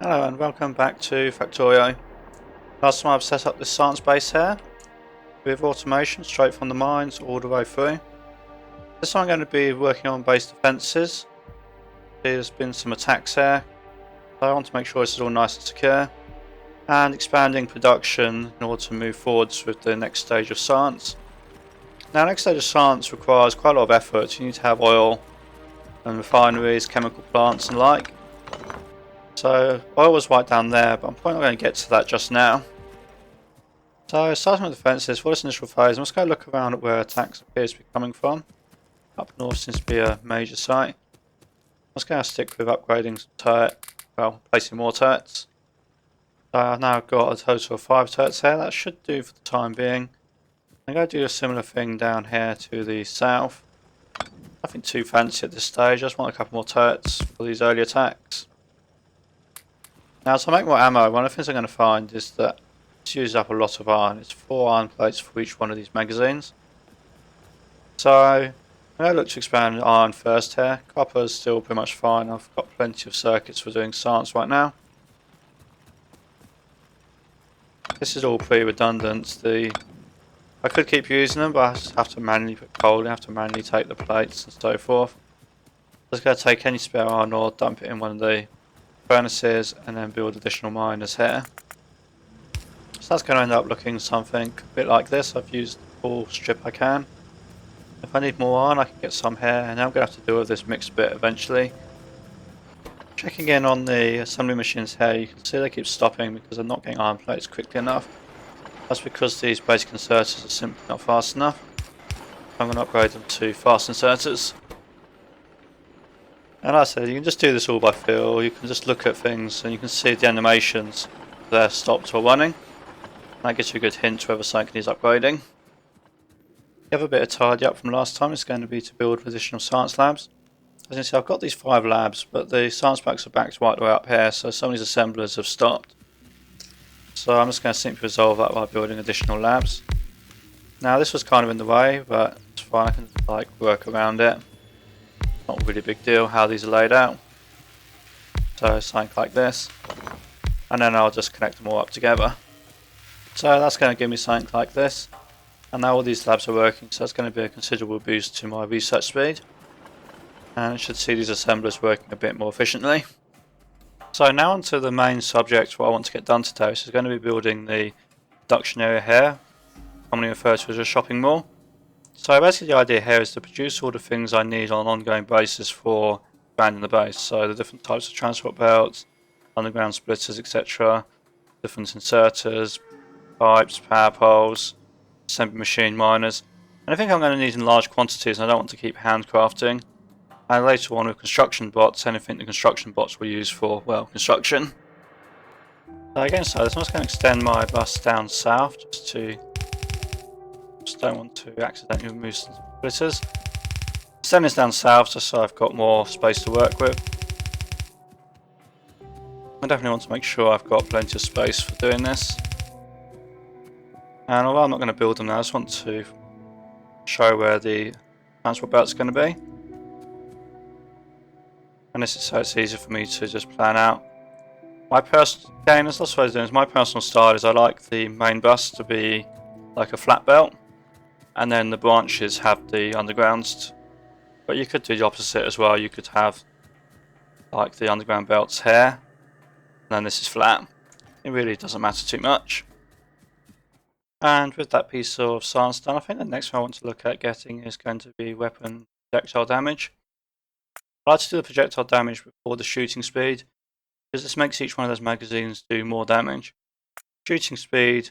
Hello and welcome back to Factorio. Last time I've set up this science base here with automation straight from the mines all the way through. This time I'm going to be working on base defences. There's been some attacks here, so I want to make sure this is all nice and secure, and expanding production in order to move forwards with the next stage of science. Now, the next stage of science requires quite a lot of effort. You need to have oil and refineries, chemical plants and like. So oil was right down there, but I'm probably not going to get to that just now. So starting with defences, for this initial phase, I'm just going to look around at where attacks appear to be coming from. Up north seems to be a major site. I'm just going to stick with upgrading some placing more turrets. So I've now got a total of 5 turrets here. That should do for the time being. I'm going to do a similar thing down here to the south. Nothing too fancy at this stage, I just want a couple more turrets for these early attacks. Now, to make more ammo, one of the things I'm going to find is that it's used up a lot of iron. It's 4 iron plates for each one of these magazines. So I'm going to look to expand iron first here. Copper is still pretty much fine. I've got plenty of circuits for doing science right now. This is all pretty redundant. I could keep using them, but I just have to manually put coal in, have to manually take the plates and so forth. I'm just going to take any spare iron ore, dump it in one of the furnaces, and then build additional miners here. So that's going to end up looking something a bit like this. I've used the full strip I can. If I need more iron, I can get some here, and now I'm going to have to deal with this mixed bit eventually. Checking in on the assembly machines here, you can see they keep stopping because they're not getting iron plates quickly enough. That's because these basic inserters are simply not fast enough. I'm going to upgrade them to fast inserters. And like I said, you can just do this all by feel. You can just look at things and you can see the animations. They're stopped or running. That gives you a good hint whether something needs upgrading. The other bit of tidy up from last time is going to be to build additional science labs. As you can see, I've got these 5 labs, but the science packs are backed right the way up here, so some of these assemblers have stopped. So I'm just going to simply resolve that by building additional labs. Now, this was kind of in the way, but it's fine. I can work around it. Not really a big deal how these are laid out. So something like this, and then I'll just connect them all up together. So that's going to give me something like this, and now all these labs are working, so that's going to be a considerable boost to my research speed, and it should see these assemblers working a bit more efficiently. So now onto the main subject, what I want to get done today, which is going to be building the production area here, commonly referred to as a shopping mall. So basically the idea here is to produce all the things I need on an ongoing basis for expanding the base. So the different types of transport belts, underground splitters, etc. Different inserters, pipes, power poles, assembly machine miners. And I think I'm going to need in large quantities, and I don't want to keep handcrafting. And later on with construction bots, anything the construction bots will use for, well, construction. So again, so I'm just going to extend my bus down south just don't want to accidentally remove some splitters. Extend this down south just so I've got more space to work with. I definitely want to make sure I've got plenty of space for doing this. And although I'm not going to build them now, I just want to show where the transport belt's going to be. And this is so it's easier for me to just plan out. Again, that's what I was doing. My personal style is I like the main bus to be like a flat belt, and then the branches have the undergrounds. But you could do the opposite as well. You could have like the underground belts here, and then this is flat. It really doesn't matter too much. And with that piece of science done, I think the next one I want to look at getting is going to be weapon projectile damage. I like to do the projectile damage before the shooting speed, because this makes each one of those magazines do more damage. Shooting speed,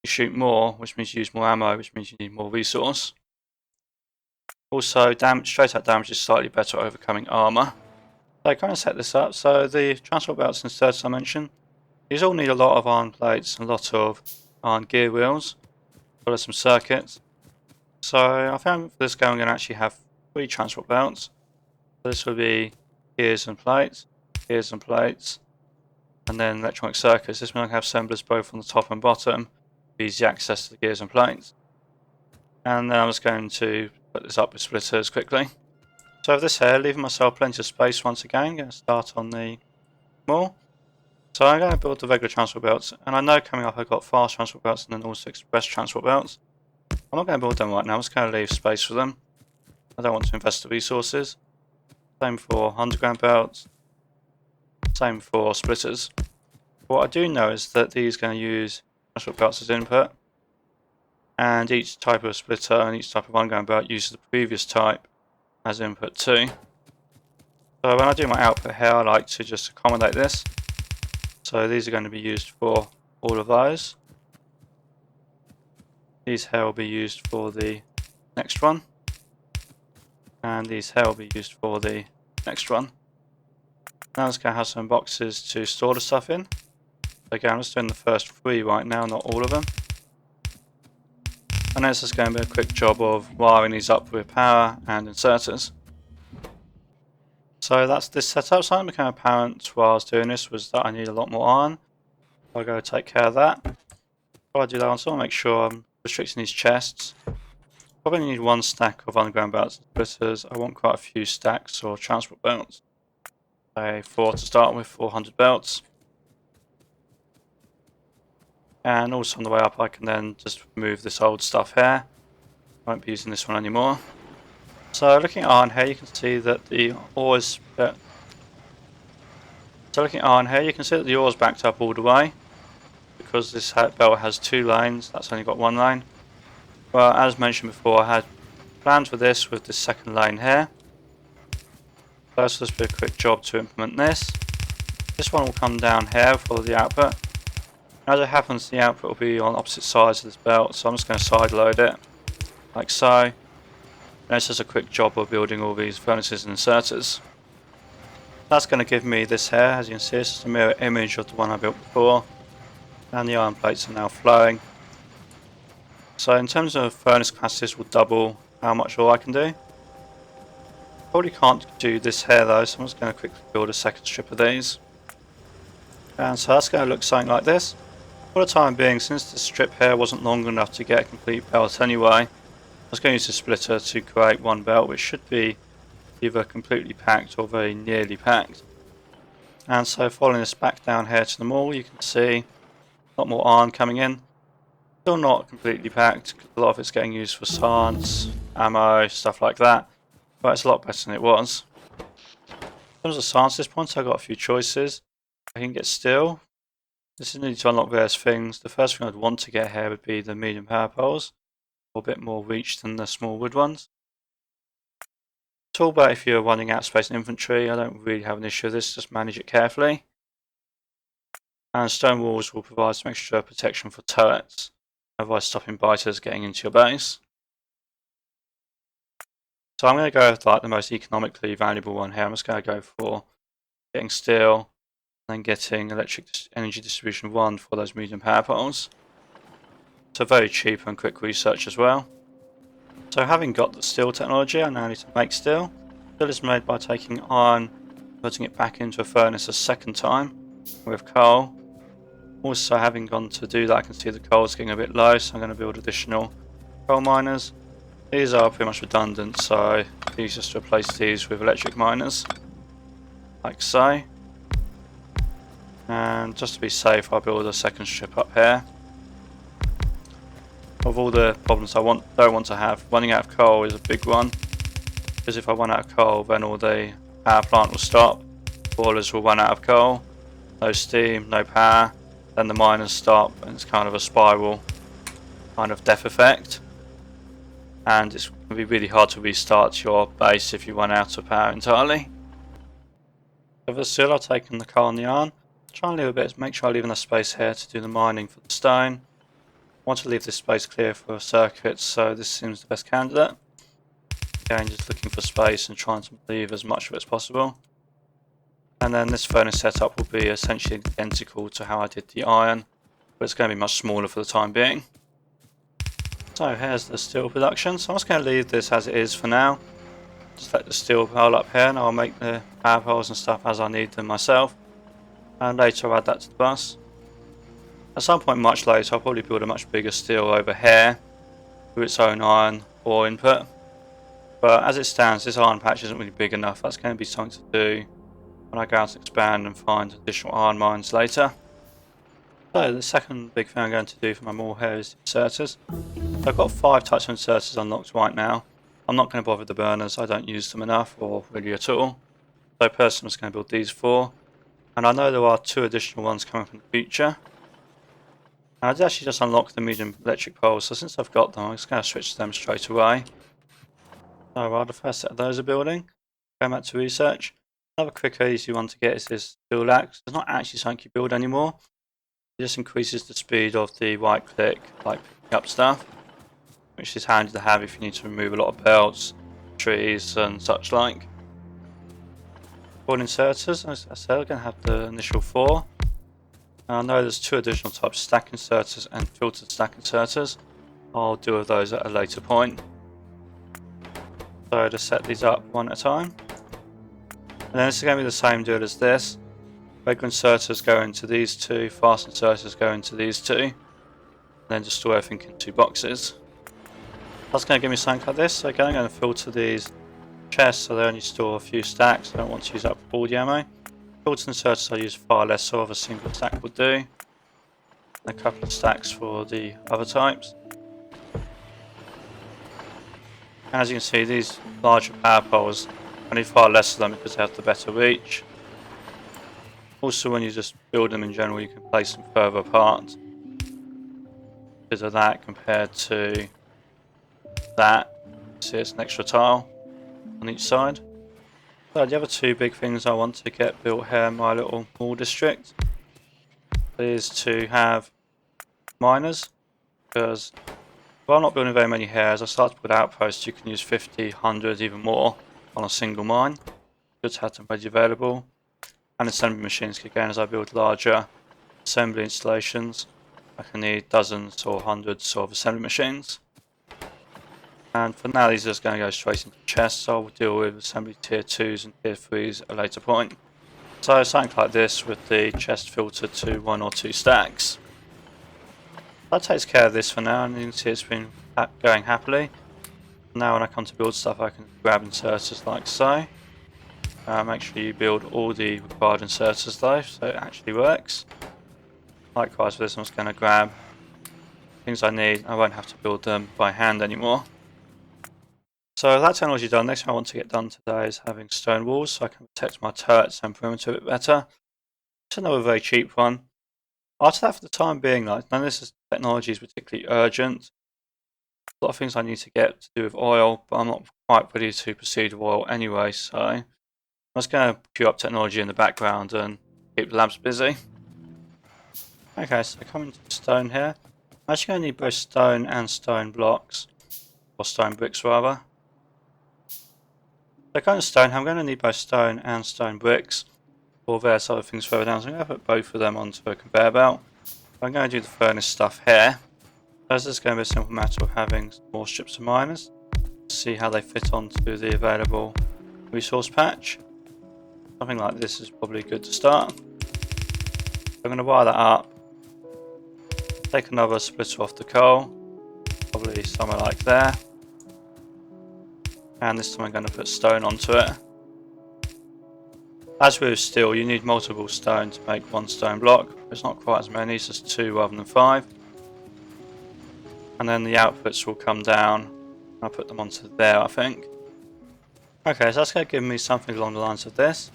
you shoot more, which means you use more ammo, which means you need more resource. Also, straight out damage is slightly better at overcoming armor. So I kind of set this up. So the transport belts and inserters I mentioned, these all need a lot of iron plates and a lot of iron gear wheels, as well as some circuits. So I found for this game I'm going to actually have 3 transport belts. So this will be gears and plates, and then electronic circuits. This one I have assemblers both on the top and bottom, easy access to the gears and plates. And then I'm just going to put this up with splitters quickly. So with this here, leaving myself plenty of space once again, I'm going to start on the mall. So I'm going to build the regular transport belts, and I know coming up I've got fast transport belts and then also express transport belts. I'm not going to build them right now, I'm just going to leave space for them. I don't want to invest the resources. Same for underground belts, same for splitters. What I do know is that these are going to use transport belts as input, and each type of splitter and each type of underground belt uses the previous type as input too. So when I do my output here, I like to just accommodate this. So these are going to be used for all of those. These here will be used for the next one. And these here will be used for the next one. Now I'm just going to have some boxes to store the stuff in. Again, I'm just doing the first 3 right now, not all of them. And then it's just going to be a quick job of wiring these up with power and inserters. So that's this setup. Something became apparent while I was doing this was that I need a lot more iron. I'll go take care of that. Before I do that, I also want to make sure I'm restricting these chests. Probably need 1 stack of underground belts and splitters. I want quite a few stacks or transport belts. Say 4 to start with, 400 belts. And also on the way up I can then just remove this old stuff here. I won't be using this one anymore. So looking at iron here, you can see that the ore is backed up all the way. Because this belt has 2 lanes, that's only got 1 lane. Well, as mentioned before, I had plans for this with the second lane here. First, just be a quick job to implement this. This one will come down here for the output. As it happens, the output will be on opposite sides of this belt, so I'm just going to side load it, like so. And it's just a quick job of building all these furnaces and inserters. That's going to give me this here, as you can see, it's just a mirror image of the one I built before. And the iron plates are now flowing. So in terms of furnace capacity, this will double how much ore I can do. Probably can't do this here though, so I'm just going to quickly build a second strip of these. And so that's going to look something like this. For the time being, since the strip here wasn't long enough to get a complete belt anyway, I was going to use a splitter to create 1 belt, which should be either completely packed or very nearly packed. And so following this back down here to the mall, you can see a lot more iron coming in. Still not completely packed, a lot of it's getting used for science, ammo, stuff like that, but it's a lot better than it was. In terms of science at this point, I've got a few choices. I can get steel. This is needed to unlock various things. The first thing I'd want to get here would be the medium power poles, or a bit more reach than the small wood ones. Tool belt if you're running out of space in infantry, I don't really have an issue with this, just manage it carefully. And stone walls will provide some extra protection for turrets, otherwise stopping biters getting into your base. So I'm going to go with like the most economically valuable one here. I'm just going to go for getting steel, and then getting electric energy distribution 1 for those medium power poles. So very cheap and quick research as well. So having got the steel technology, I now need to make steel. Steel is made by taking iron, putting it back into a furnace a second time with coal. Also, having gone to do that, I can see the coal is getting a bit low, so I'm going to build additional coal miners. These are pretty much redundant, so these just replace these with electric miners, like so. And just to be safe, I'll build a second strip up here. Of all the problems I don't want to have, running out of coal is a big one. Because if I run out of coal, then all the power plant will stop. Boilers will run out of coal. No steam, no power. Then the miners stop, and it's kind of a spiral kind of death effect. And it's going to be really hard to restart your base if you run out of power entirely. So for the steel, I've taken the coal and the iron. Try and leave a bit, make sure I leave enough space here to do the mining for the stone. I want to leave this space clear for circuits, so this seems the best candidate. Again, just looking for space and trying to leave as much of it as possible. And then this furnace setup will be essentially identical to how I did the iron, but it's going to be much smaller for the time being. So here's the steel production, so I'm just going to leave this as it is for now. Just let the steel pile up here, and I'll make the power poles and stuff as I need them myself. And later I'll add that to the bus. At some point much later, I'll probably build a much bigger steel over here with its own iron ore input. But as it stands, this iron patch isn't really big enough. That's going to be something to do when I go out and expand and find additional iron mines later. So the second big thing I'm going to do for my mall here is inserters. I've got 5 types of inserters unlocked right now. I'm not going to bother with the burners, I don't use them enough or really at all. So personally I'm just going to build these 4. And I know there are 2 additional ones coming from the future. And I did actually just unlock the medium electric poles, so since I've got them I'm just going to switch to them straight away. So while the first set of those are building, going back to research. Another quick easy one to get is this build axe. It's not actually something you build anymore. It just increases the speed of the right click, like picking up stuff, which is handy to have if you need to remove a lot of belts, trees and such like. For inserters, as I said, we're going to have the initial 4. Now I know there's 2 additional types, stack inserters and filtered stack inserters. I'll deal with those at a later point. So to set these up one at a time. And then this is going to be the same deal as this. Regular inserters go into these 2, fast inserters go into these 2. And then just store everything in 2 boxes. That's going to give me something like this. So again, I'm going to filter these chests so they only store a few stacks. I don't want to use up all the ammo. Filtered inserters I use far less so of a single stack will do. And a couple of stacks for the other types. And as you can see, these larger power poles, I need far less of them because they have the better reach. Also, when you just build them in general, you can place them further apart because of that compared to that. See, it's an extra tile on each side. So the other 2 big things I want to get built here in my little mall district is to have miners, because while I'm not building very many here, as I start to build outposts, you can use 50, 100, even more on a single mine. Good to have them ready available. And assembly machines, again, as I build larger assembly installations, I can need dozens or hundreds of assembly machines. And for now, these are just going to go straight into chests, so I'll deal with assembly tier 2s and tier 3s at a later point. So something like this with the chest filtered to 1 or 2 stacks. That takes care of this for now, and you can see it's been going happily. Now when I come to build stuff, I can grab inserters like so. Make sure you build all the required inserters though, so it actually works. Likewise for this, I'm just going to grab things I need. I won't have to build them by hand anymore. So that technology done, next thing I want to get done today is having stone walls so I can protect my turrets and perimeter a bit better. It's another very cheap one. After that, for the time being, like, none of this technology is particularly urgent. A lot of things I need to get to do with oil, but I'm not quite ready to proceed with oil anyway, so I'm just going to queue up technology in the background and keep the labs busy. Okay, so coming to stone here. I'm actually going to need both stone and stone blocks, or stone bricks rather. So going to stone, I'm going to need both stone and stone bricks for various other things further down. So I'm going to put both of them onto a conveyor belt. I'm going to do the furnace stuff here. So this is going to be a simple matter of having more strips of miners. See how they fit onto the available resource patch. Something like this is probably good to start. I'm going to wire that up. Take another splitter off the coal. Probably somewhere like there. And this time I'm going to put stone onto it. As with steel, you need multiple stone to make one stone block. It's not quite as many, it's just 2 rather than 5. And then the outputs will come down. I'll put them onto there, I think. Okay, so that's going to give me something along the lines of this.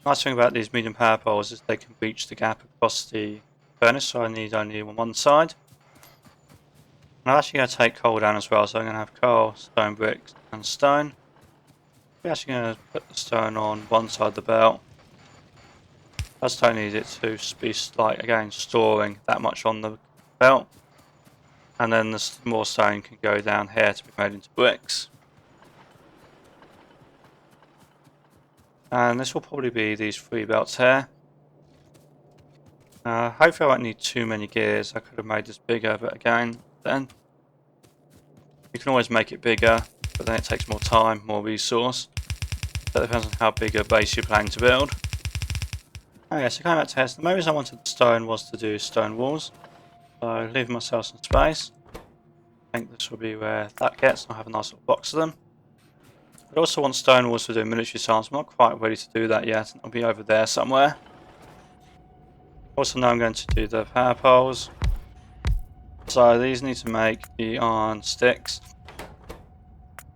Nice thing about these medium power poles is they can reach the gap across the furnace, so I need only on one side. And I'm actually going to take coal down as well, so I'm going to have coal, stone bricks and stone. We're actually going to put the stone on one side of the belt. I just don't need it to be, like, again, storing that much on the belt. And then the more stone can go down here to be made into bricks. And this will probably be these 3 belts here. Hopefully I won't need too many gears. I could have made this bigger, but again, then you can always make it bigger, but then it takes more time, more resource. That depends on how big a base you're planning to build. Okay, so coming back to this, the main reason I wanted the stone was to do stone walls. So leaving myself some space. I think this will be where that gets, and I'll have a nice little box of them. I also want stone walls to do military science. I'm not quite ready to do that yet. I'll be over there somewhere. Also now I'm going to do the power poles. So these need to make the iron sticks.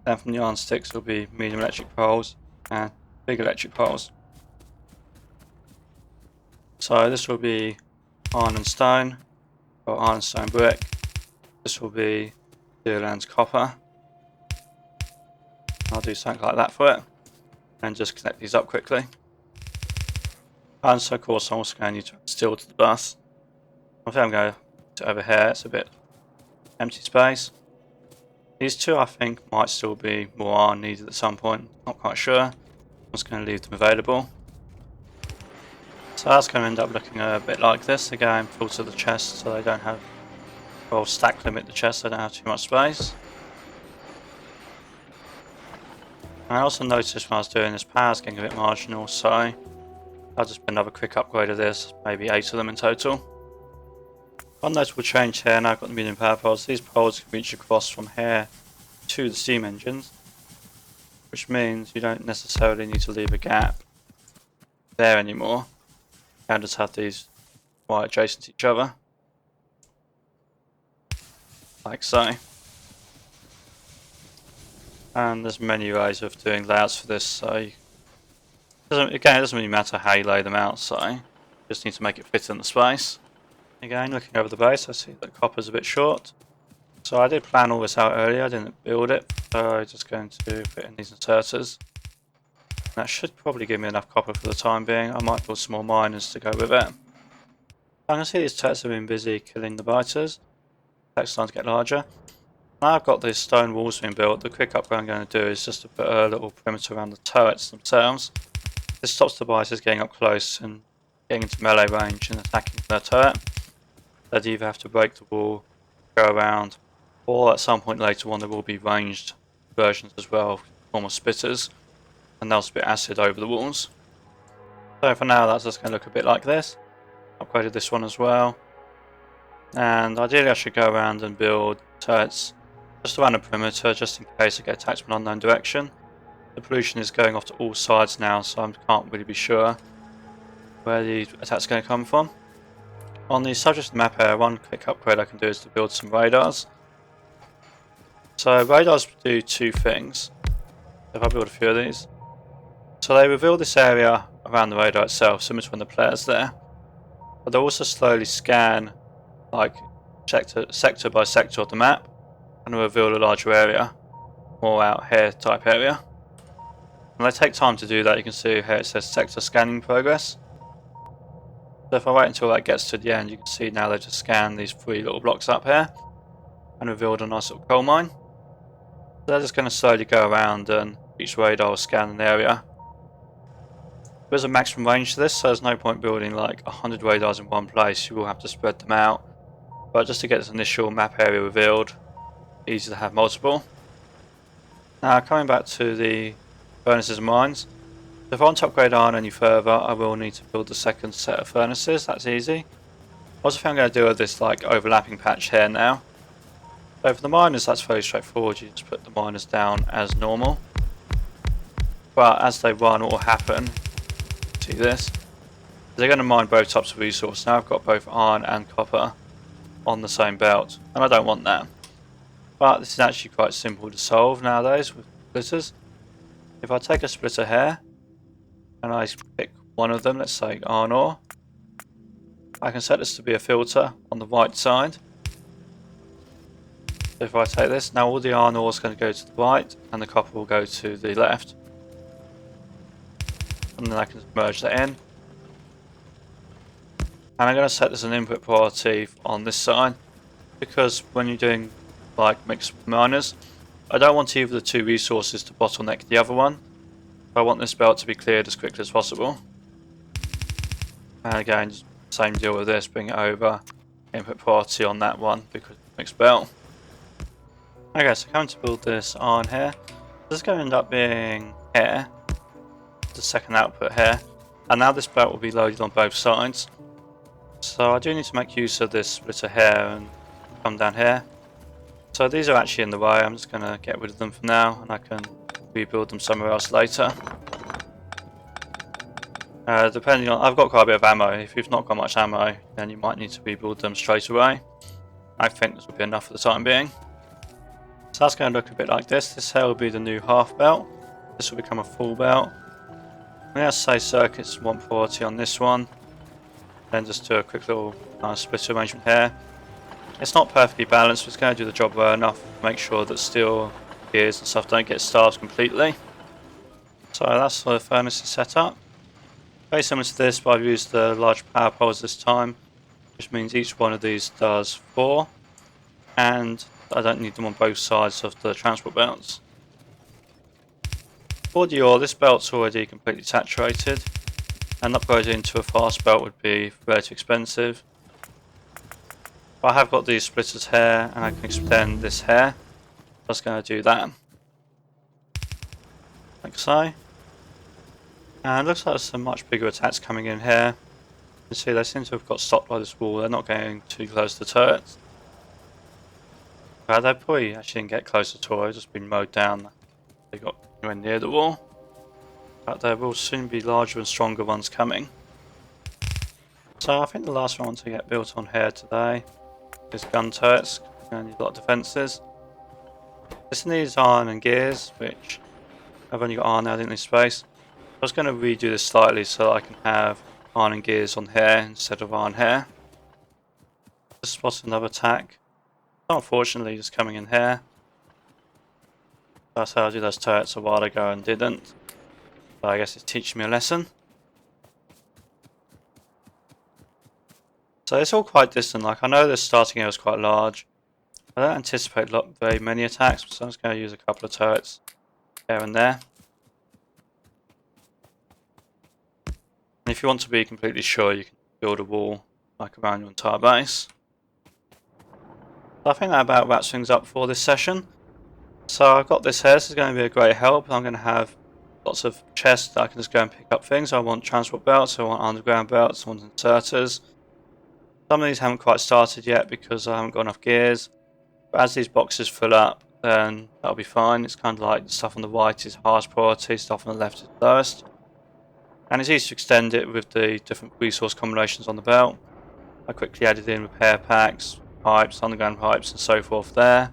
Then from the iron sticks will be medium electric poles and big electric poles. So this will be iron and stone, or iron and stone brick. This will be steel and copper. I'll do something like that for it, and just connect these up quickly. And so of course I'm also going to need to add steel to the bus. I think I'm going to over here, it's a bit empty space. These two I think might still be more iron needed at some point, not quite sure. I'm just going to leave them available. So that's going to end up looking a bit like this. Again, filter the chest so they don't have, well, stack limit the chest so they don't have too much space. And I also noticed when I was doing this, power's getting a bit marginal, so I'll just put another quick upgrade of this, maybe 8 of them in total. One notable change here, now I've got the medium power poles. These poles can reach across from here to the steam engines, which means you don't necessarily need to leave a gap there anymore. You can just have these right adjacent to each other, like so. And there's many ways of doing layouts for this, so it doesn't really matter how you lay them out, so you just need to make it fit in the space. Again, looking over the base, I see that copper's a bit short. So I did plan all this out earlier, I didn't build it, so I'm just going to put in these inserters. That should probably give me enough copper for the time being. I might build some more miners to go with it. I can see these turrets have been busy killing the biters. Text starting to get larger. Now I've got these stone walls being built, the quick upgrade I'm going to do is just to put a little perimeter around the turrets themselves. This stops the biters getting up close and getting into melee range and attacking their turret. They'd either have to break the wall, go around, or at some point later on there will be ranged versions as well, form of spitters, and they'll spit acid over the walls. So for now that's just going to look a bit like this. Upgraded this one as well. And ideally I should go around and build turrets just around the perimeter, just in case I get attacked from an unknown direction. The pollution is going off to all sides now, so I can't really be sure where the attack's going to come from. On the subject of the map area, one quick upgrade I can do is to build some radars. So radars do two things, if I build a few of these. So they reveal this area around the radar itself, similar to when the player's there. But they also slowly scan, like sector by sector of the map, and reveal a larger area, more out here type area. And they take time to do that. You can see here it says sector scanning progress. So if I wait until that gets to the end, you can see now they just scanned these 3 little blocks up here and revealed a nice little coal mine. So they're just going to slowly go around and each radar will scan an area. There's a maximum range to this, so there's no point building like 100 radars in one place. You will have to spread them out. But just to get this initial map area revealed, easy to have multiple. Now coming back to the furnaces and mines. If I want to upgrade iron any further, I will need to build the second set of furnaces. That's easy. Also, if I'm going to do this like overlapping patch here now. So for the miners, that's very straightforward. You just put the miners down as normal. But as they run, what will happen? See this? They're going to mine both types of resource. Now I've got both iron and copper on the same belt, and I don't want that. But this is actually quite simple to solve nowadays with splitters. If I take a splitter here, and I pick one of them, let's say iron ore, I can set this to be a filter on the right side. So if I take this, now all the iron ore is going to go to the right and the copper will go to the left. And then I can merge that in. And I'm going to set this an input priority on this side, because when you're doing like mixed miners, I don't want either of the two resources to bottleneck the other one. I want this belt to be cleared as quickly as possible. And again, same deal with this, bring it over, input priority on that one because it's mixed belt. Okay, so coming to build this iron here, this is going to end up being here, the second output here, and now this belt will be loaded on both sides. So I do need to make use of this splitter here and come down here. So these are actually in the way, I'm just going to get rid of them for now, and I can rebuild them somewhere else later. Depending on, I've got quite a bit of ammo. If you've not got much ammo, then you might need to rebuild them straight away. I think this will be enough for the time being. So that's going to look a bit like this. This here will be the new half belt. This will become a full belt. I'm going to say circuits 140 on this one. Then just do a quick little split arrangement here. It's not perfectly balanced, but it's going to do the job well enough to make sure that steel gears and stuff don't get starved completely. So that's the furnace is set up. Very similar to this, but I've used the large power poles this time, which means each one of these does 4, and I don't need them on both sides of the transport belts. For the ore, this belt's already completely saturated, and upgrading into a fast belt would be relatively expensive. But I have got these splitters here, and I can extend this here. Just going to do that, like so. And it looks like there's some much bigger attacks coming in here. You can see they seem to have got stopped by this wall. They're not getting too close to the turrets. They probably actually didn't get close at all. They've just been mowed down. They got anywhere near the wall. But there will soon be larger and stronger ones coming. So I think the last one to get built on here today is gun turrets. Going to need a lot of defences. This needs iron and gears, which I've only got iron now, I didn't need space. I was going to redo this slightly so that I can have iron and gears on here instead of iron here. Just spotted another attack. Unfortunately, just coming in here. I told you those turrets a while ago and didn't. So I guess it's teaching me a lesson. So it's all quite distant. Like I know the starting area is quite large. I don't anticipate very many attacks, so I'm just going to use a couple of turrets here and there. And if you want to be completely sure, you can build a wall like around your entire base. So I think that about wraps things up for this session. So I've got this here, this is going to be a great help. I'm going to have lots of chests that I can just go and pick up things. I want transport belts, I want underground belts, I want inserters. Some of these haven't quite started yet because I haven't got enough gears. But as these boxes fill up, then that'll be fine. It's kind of like the stuff on the right is highest priority, stuff on the left is lowest. And it's easy to extend it with the different resource combinations on the belt. I quickly added in repair packs, pipes, underground pipes and so forth there.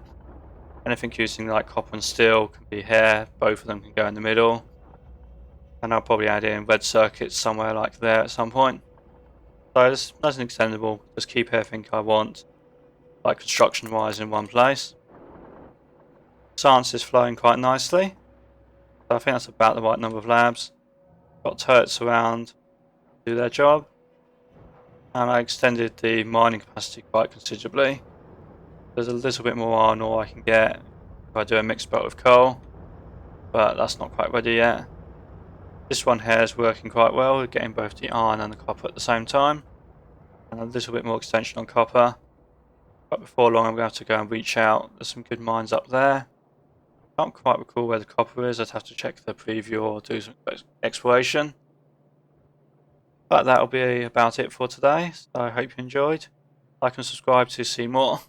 Anything using like copper and steel can be here, both of them can go in the middle. And I'll probably add in red circuits somewhere like there at some point. So it's nice and extendable, just keep everything I want, like construction wise, in one place. Science is flowing quite nicely. So I think that's about the right number of labs. Got turrets around, do their job. And I extended the mining capacity quite considerably. There's a little bit more iron ore I can get if I do a mixed belt with coal, but that's not quite ready yet. This one here is working quite well, we're getting both the iron and the copper at the same time. And a little bit more extension on copper. But before long I'm going to have to go and reach out. There's some good mines up there. Can't quite recall where the copper is, I'd have to check the preview or do some exploration. But that'll be about it for today, so I hope you enjoyed. Like and subscribe to see more.